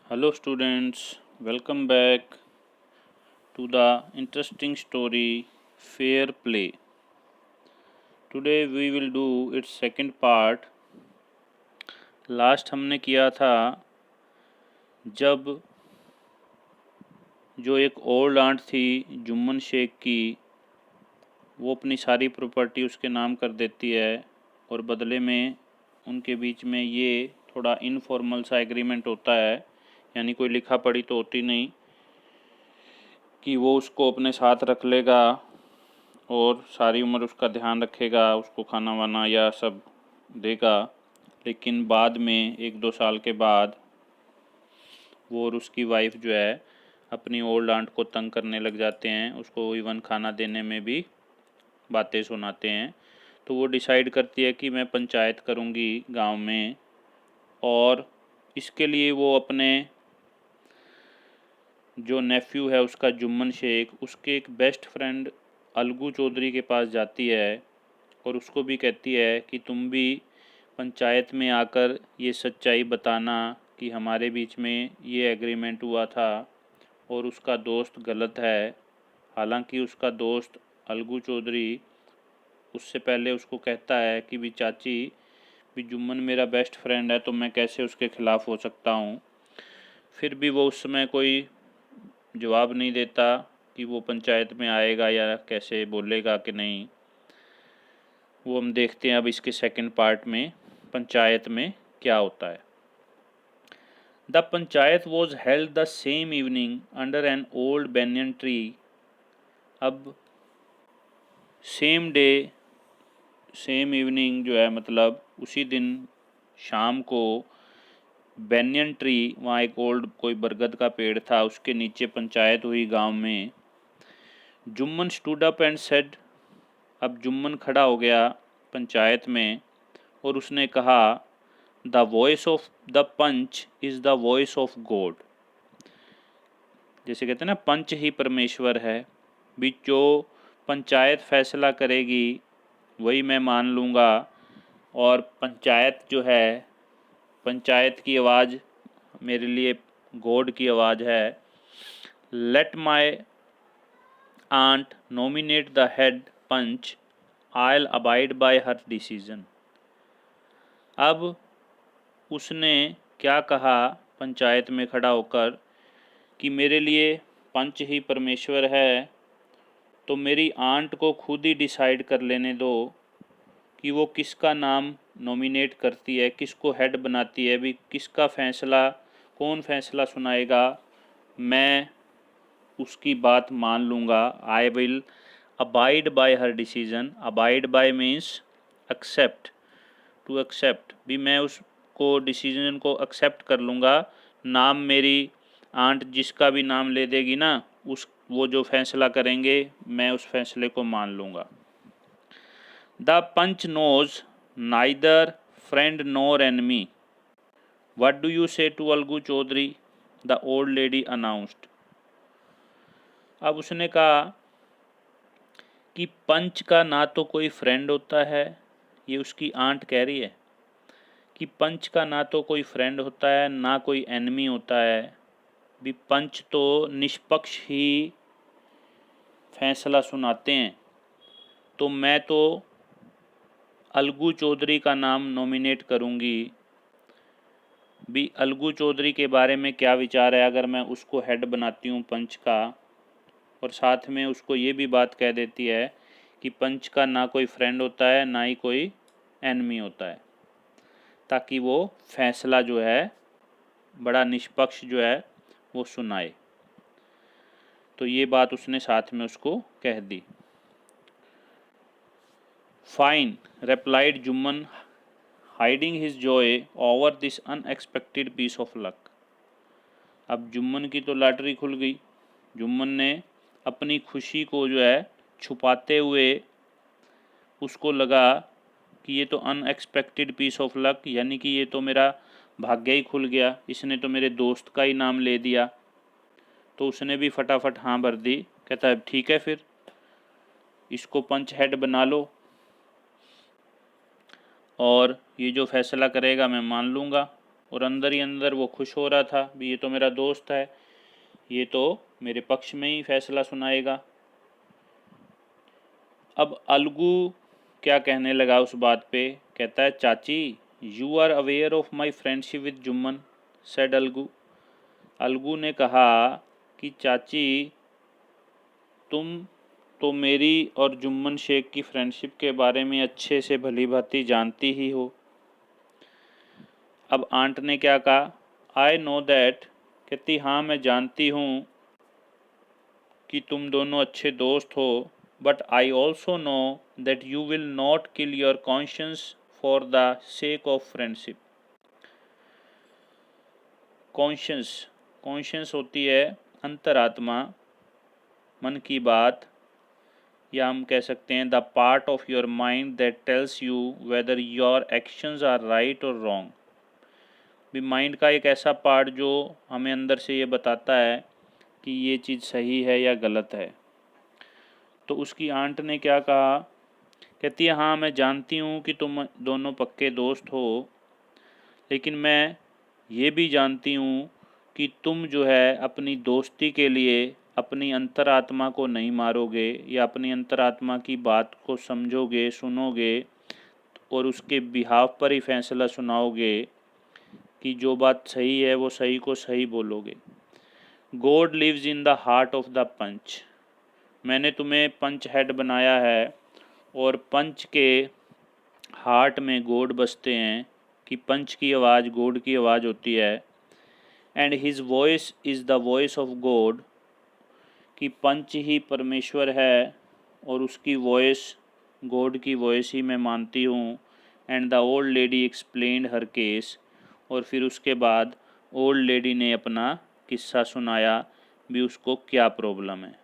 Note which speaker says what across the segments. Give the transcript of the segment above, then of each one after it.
Speaker 1: Hello students, welcome back to the interesting story Fair Play. Today we will do its second part. Last हमने किया था जब जो एक ओल्ड आंट थी जुम्मन शेख की, वो अपनी सारी प्रॉपर्टी उसके नाम कर देती है और बदले में उनके बीच में ये थोड़ा इनफॉर्मल सा एग्रीमेंट होता है, यानी कोई लिखा पढ़ी तो होती नहीं कि वो उसको अपने साथ रख लेगा और सारी उम्र उसका ध्यान रखेगा, उसको खाना वाना या सब देगा। लेकिन बाद में 1-2 साल के बाद वो और उसकी वाइफ जो है अपनी ओल्ड आंट को तंग करने लग जाते हैं, उसको इवन खाना देने में भी बातें सुनाते हैं। तो वो डिसाइड करती है कि मैं पंचायत करूँगी गांव में, और इसके लिए वो अपने जो नेफ्यू है उसका जुम्मन शेख, उसके एक बेस्ट फ्रेंड अलगू चौधरी के पास जाती है और उसको भी कहती है कि तुम भी पंचायत में आकर ये सच्चाई बताना कि हमारे बीच में ये एग्रीमेंट हुआ था और उसका दोस्त गलत है। हालांकि उसका दोस्त अलगू चौधरी उससे पहले उसको कहता है कि भी चाची, भी जुम्मन मेरा बेस्ट फ्रेंड है तो मैं कैसे उसके ख़िलाफ़ हो सकता हूँ। फिर भी वो उस समय कोई जवाब नहीं देता कि वो पंचायत में आएगा या कैसे बोलेगा कि नहीं। वो हम देखते हैं अब इसके सेकंड पार्ट में पंचायत में क्या होता है। The panchayat was held the same evening under an old banyan tree. अब सेम डे सेम इवनिंग जो है मतलब उसी दिन शाम को बेनियन ट्री, वहाँ एक ओल्ड कोई बरगद का पेड़ था, उसके नीचे पंचायत हुई गांव में। Jumman stood up and said, अब जुम्मन खड़ा हो गया पंचायत में और उसने कहा, the voice of the panch is the voice of God. जैसे कहते हैं ना, पंच ही परमेश्वर है, भी जो पंचायत फैसला करेगी वही मैं मान लूँगा। और पंचायत जो है, पंचायत की आवाज़ मेरे लिए गॉड की आवाज़ है। Let my aunt nominate the head panch, I'll abide by her decision। अब उसने क्या कहा पंचायत में खड़ा होकर कि मेरे लिए पंच ही परमेश्वर है, तो मेरी आंट को खुद ही डिसाइड कर लेने दो कि वो किसका नाम नॉमिनेट करती है, किसको हेड बनाती है, भी किसका फैसला, कौन फैसला सुनाएगा, मैं उसकी बात मान लूँगा। I will abide by her decision. Abide by means accept, to accept, भी मैं उसको डिसीजन को एक्सेप्ट कर लूँगा। नाम मेरी आंट जिसका भी नाम ले देगी ना, उस वो जो फैसला करेंगे मैं उस फैसले को मान लूँगा। The panch knows neither friend nor enemy, what do you say to Algu Chaudhary, the old lady announced. अब उसने कहा कि पंच का ना तो कोई फ्रेंड होता है, ये उसकी आंट कह रही है कि पंच का ना तो कोई फ्रेंड होता है ना कोई एनिमी होता है, भी पंच तो निष्पक्ष ही फैसला सुनाते हैं। तो मैं तो अलगू चौधरी का नाम नॉमिनेट करूंगी। भी अलगू चौधरी के बारे में क्या विचार है अगर मैं उसको हेड बनाती हूँ पंच का, और साथ में उसको ये भी बात कह देती है कि पंच का ना कोई फ्रेंड होता है ना ही कोई एनिमी होता है, ताकि वो फैसला जो है बड़ा निष्पक्ष जो है वो सुनाए। तो ये बात उसने साथ में उसको कह दी। Fine, replied Jumman, hiding his joy over this unexpected piece of luck. अब जुम्मन की तो लॉटरी खुल गई। जुम्मन ने अपनी खुशी को जो है छुपाते हुए उसको लगा कि ये तो अनएक्सपेक्टेड पीस ऑफ लक, यानी कि ये तो मेरा भाग्य ही खुल गया, इसने तो मेरे दोस्त का ही नाम ले दिया। तो उसने भी फटाफट हाँ भर दी। कहता है ठीक है, फिर इसको पंच हेड बना लो और ये जो फैसला करेगा मैं मान लूँगा। और अंदर ही अंदर वो खुश हो रहा था भी ये तो मेरा दोस्त है, ये तो मेरे पक्ष में ही फैसला सुनाएगा। अब अलगू क्या कहने लगा उस बात पे, कहता है चाची you are aware of my friendship with Jumman, said Alagu. Alagu ने कहा कि चाची तुम तो मेरी और जुम्मन शेख की फ्रेंडशिप के बारे में अच्छे से भली भांति जानती ही हो। अब आंट ने क्या कहा, आई नो दैट, कहती हाँ मैं जानती हूँ कि तुम दोनों अच्छे दोस्त हो, but I also know that you will not kill your conscience for the sake of friendship. Conscience, conscience होती है अंतरात्मा, मन की बात, या हम कह सकते हैं the part of your mind that tells you whether your actions are right और रॉन्ग। भी माइंड का एक ऐसा पार्ट जो हमें अंदर से ये बताता है कि ये चीज़ सही है या गलत है। तो उसकी आंट ने क्या कहा, कहती है हाँ मैं जानती हूँ कि तुम दोनों पक्के दोस्त हो, लेकिन मैं ये भी जानती हूँ कि तुम जो है अपनी दोस्ती के लिए अपनी अंतरात्मा को नहीं मारोगे या अपनी अंतरात्मा की बात को समझोगे, सुनोगे और उसके बिहाफ पर ही फैसला सुनाओगे कि जो बात सही है वो सही को सही बोलोगे। God lives in the heart of the panch. मैंने तुम्हें पंच हेड बनाया है और पंच के हार्ट में गॉड बसते हैं, कि पंच की आवाज़ गॉड की आवाज़ होती है। And his voice is the voice of God, कि पंच ही परमेश्वर है और उसकी वॉइस गॉड की वॉइस ही मैं मानती हूँ। And the old lady explained her case, और फिर उसके बाद ओल्ड लेडी ने अपना किस्सा सुनाया भी उसको क्या प्रॉब्लम है।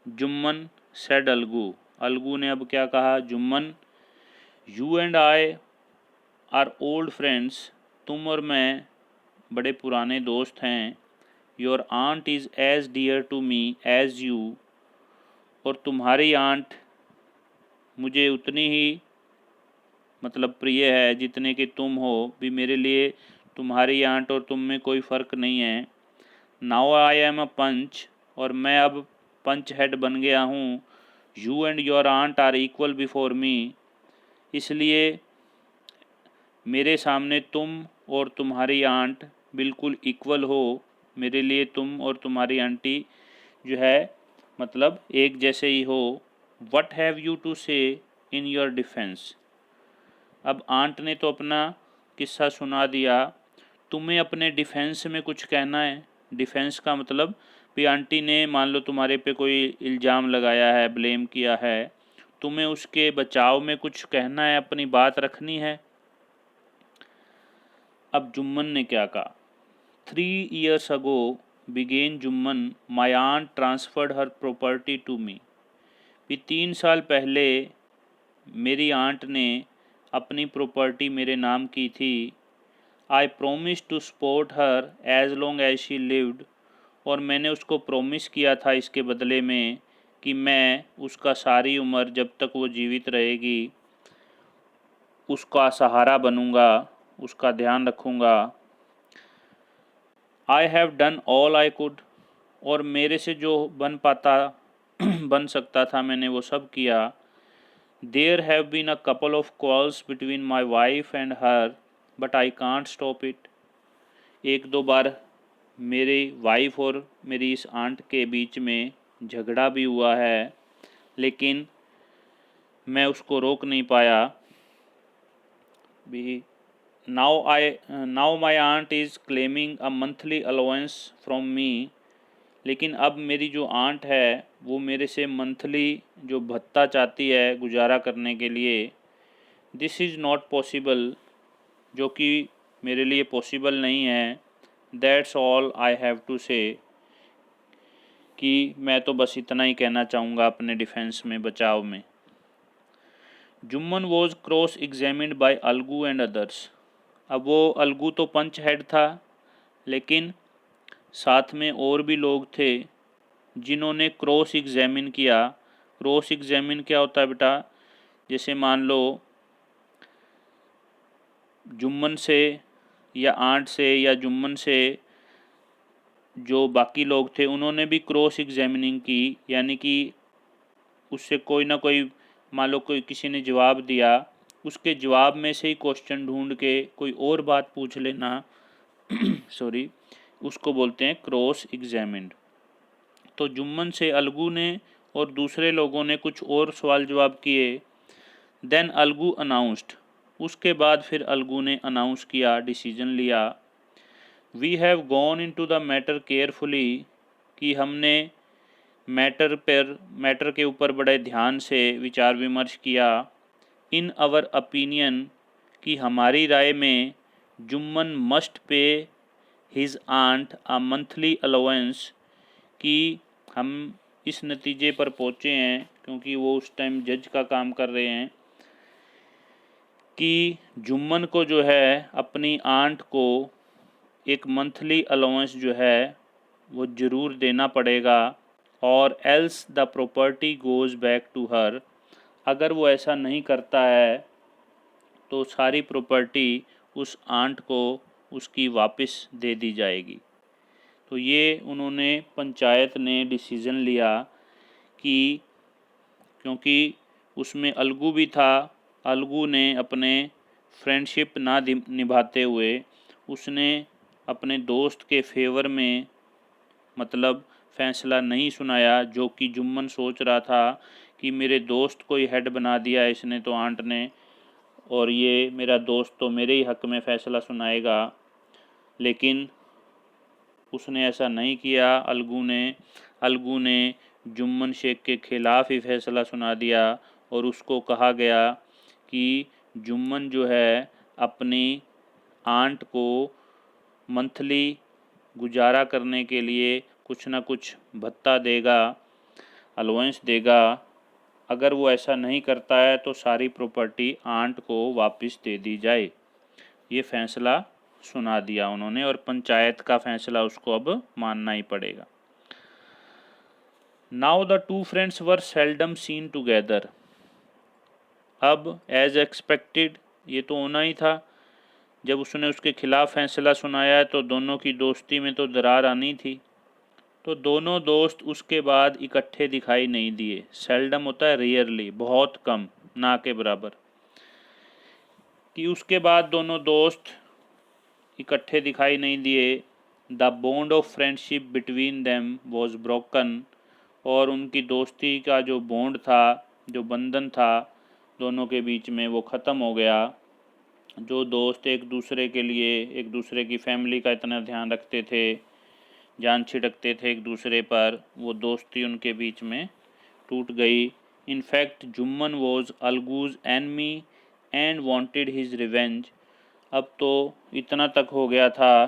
Speaker 1: जुम्मन सेड अलगू, अलगू ने अब क्या कहा, Jumman you and I are old friends, तुम और मैं बड़े पुराने दोस्त हैं। Your aunt is as dear to me as you, और तुम्हारी आंट मुझे उतनी ही मतलब प्रिय है जितने कि तुम हो भी मेरे लिए। तुम्हारी आंट और तुम में कोई फ़र्क नहीं है। नाउ आई एम अ पंच, और मैं अब पंच हेड बन गया हूँ। You and your aunt are equal before me, इसलिए मेरे सामने तुम और तुम्हारी आंट बिल्कुल इक्वल हो। मेरे लिए तुम और तुम्हारी आंटी जो है मतलब एक जैसे ही हो। वट हैव यू टू से इन योर डिफेंस। अब आंट ने तो अपना किस्सा सुना दिया, तुम्हें अपने डिफेंस में कुछ कहना है। डिफेंस का मतलब भी आंटी ने मान लो तुम्हारे पे कोई इल्ज़ाम लगाया है, ब्लेम किया है, तुम्हें उसके बचाव में कुछ कहना है, अपनी बात रखनी है। अब जुम्मन ने क्या कहा, 3 years ago began Jumman, my aunt transferred her property to me. भी 3 साल पहले मेरी आंट ने अपनी प्रॉपर्टी मेरे नाम की थी। I promise to support her as long as she lived, और मैंने उसको प्रोमिस किया था इसके बदले में कि मैं उसका सारी उम्र जब तक वो जीवित रहेगी उसका सहारा बनूंगा, उसका ध्यान रखूंगा। I have done all I could, और मेरे से जो बन पाता बन सकता था मैंने वो सब किया। There have been a couple of quarrels between my wife and her, but I can't stop it. एक दो बार मेरी वाइफ और मेरी इस आंट के बीच में झगड़ा भी हुआ है, लेकिन मैं उसको रोक नहीं पाया भी। Now my aunt is claiming a monthly allowance from me, लेकिन अब मेरी जो आंट है वो मेरे से मंथली जो भत्ता चाहती है गुजारा करने के लिए। दिस इज़ नॉट पॉसिबल, जो कि मेरे लिए पॉसिबल नहीं है। That's all I have to say, कि मैं तो बस इतना ही कहना चाहूँगा अपने डिफेंस में, बचाव में। Jumman was cross examined bye Algu and others. अब वो अलगू तो पंच हेड था, लेकिन साथ में और भी लोग थे जिन्होंने क्रॉस एग्जामिन किया। क्रॉस एग्जामिन क्या होता है बेटा, जैसे मान लो जुम्मन से या आंट से या जुम्मन से जो बाकी लोग थे उन्होंने भी क्रॉस एग्जामिनिंग की, यानी कि उससे कोई ना कोई, मान लो कोई किसी ने जवाब दिया, उसके जवाब में से ही क्वेश्चन ढूंढ के कोई और बात पूछ लेना सॉरी, उसको बोलते हैं क्रॉस एग्जामिन्ड। तो जुम्मन से अलगू ने और दूसरे लोगों ने कुछ और सवाल जवाब किए। देन अलगू अनाउंस्ड, उसके बाद फिर अलगू ने अनाउंस किया, डिसीजन लिया। We have gone into the matter carefully, कि हमने मैटर के ऊपर बड़े ध्यान से विचार विमर्श किया। इन आवर ओपिनियन, कि हमारी राय में Jumman must pay his aunt a monthly allowance, कि हम इस नतीजे पर पहुँचे हैं क्योंकि वो उस टाइम जज का काम कर रहे हैं कि जुम्मन को जो है अपनी आंट को एक मंथली अलाउंस जो है वो ज़रूर देना पड़ेगा, और else the property goes back to her, अगर वो ऐसा नहीं करता है तो सारी प्रॉपर्टी उस आंट को उसकी वापस दे दी जाएगी। तो ये उन्होंने, पंचायत ने डिसीज़न लिया कि क्योंकि उसमें अलगू भी था, अलगू ने अपने फ्रेंडशिप ना निभाते हुए उसने अपने दोस्त के फेवर में मतलब फ़ैसला नहीं सुनाया, जो कि जुम्मन सोच रहा था कि मेरे दोस्त को ही हेड बना दिया इसने तो आंट ने, और ये मेरा दोस्त तो मेरे ही हक़ में फ़ैसला सुनाएगा। लेकिन उसने ऐसा नहीं किया। अलगू ने जुम्मन शेख के ख़िलाफ़ ही फ़ैसला सुना दिया और उसको कहा गया कि जुम्मन जो है अपनी आंट को मंथली गुजारा करने के लिए कुछ ना कुछ भत्ता देगा, अलाउंस देगा। अगर वो ऐसा नहीं करता है तो सारी प्रॉपर्टी आंट को वापस दे दी जाए। ये फ़ैसला सुना दिया उन्होंने और पंचायत का फ़ैसला उसको अब मानना ही पड़ेगा। Now the two friends were seldom seen together. अब एज एक्सपेक्टेड ये तो होना ही था, जब उसने उसके खिलाफ फैसला सुनाया है तो दोनों की दोस्ती में तो दरार आनी थी। तो दोनों दोस्त उसके बाद इकट्ठे दिखाई नहीं दिए। सेल्डम होता है रेयरली, बहुत कम, ना के बराबर, कि उसके बाद दोनों दोस्त इकट्ठे दिखाई नहीं दिए। The bond of friendship between them was broken, और उनकी दोस्ती का जो बॉन्ड था, जो बंधन था दोनों के बीच में, वो ख़त्म हो गया। जो दोस्त एक दूसरे के लिए, एक दूसरे की फैमिली का इतना ध्यान रखते थे, जान छिड़कते थे एक दूसरे पर, वो दोस्ती उनके बीच में टूट गई। In fact Jumman was Algu's enemy and wanted his revenge. अब तो इतना तक हो गया था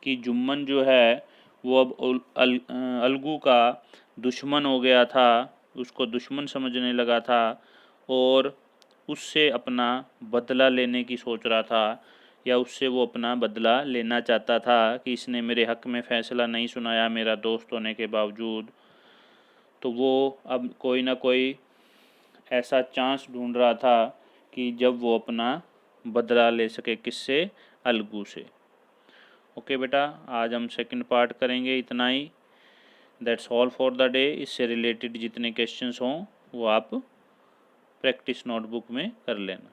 Speaker 1: कि जुम्मन जो है वो अब अलगू का दुश्मन हो गया था, उसको दुश्मन समझने लगा था और उससे अपना बदला लेने की सोच रहा था, या उससे वो अपना बदला लेना चाहता था कि इसने मेरे हक़ में फ़ैसला नहीं सुनाया मेरा दोस्त होने के बावजूद। तो वो अब कोई ना कोई ऐसा चांस ढूंढ रहा था कि जब वो अपना बदला ले सके, किससे? अलगू से। ओके बेटा, आज हम सेकंड पार्ट करेंगे, इतना ही। That's all for the day. इससे रिलेटेड जितने क्वेश्चंस हों वो आप प्रैक्टिस नोटबुक में कर लेना।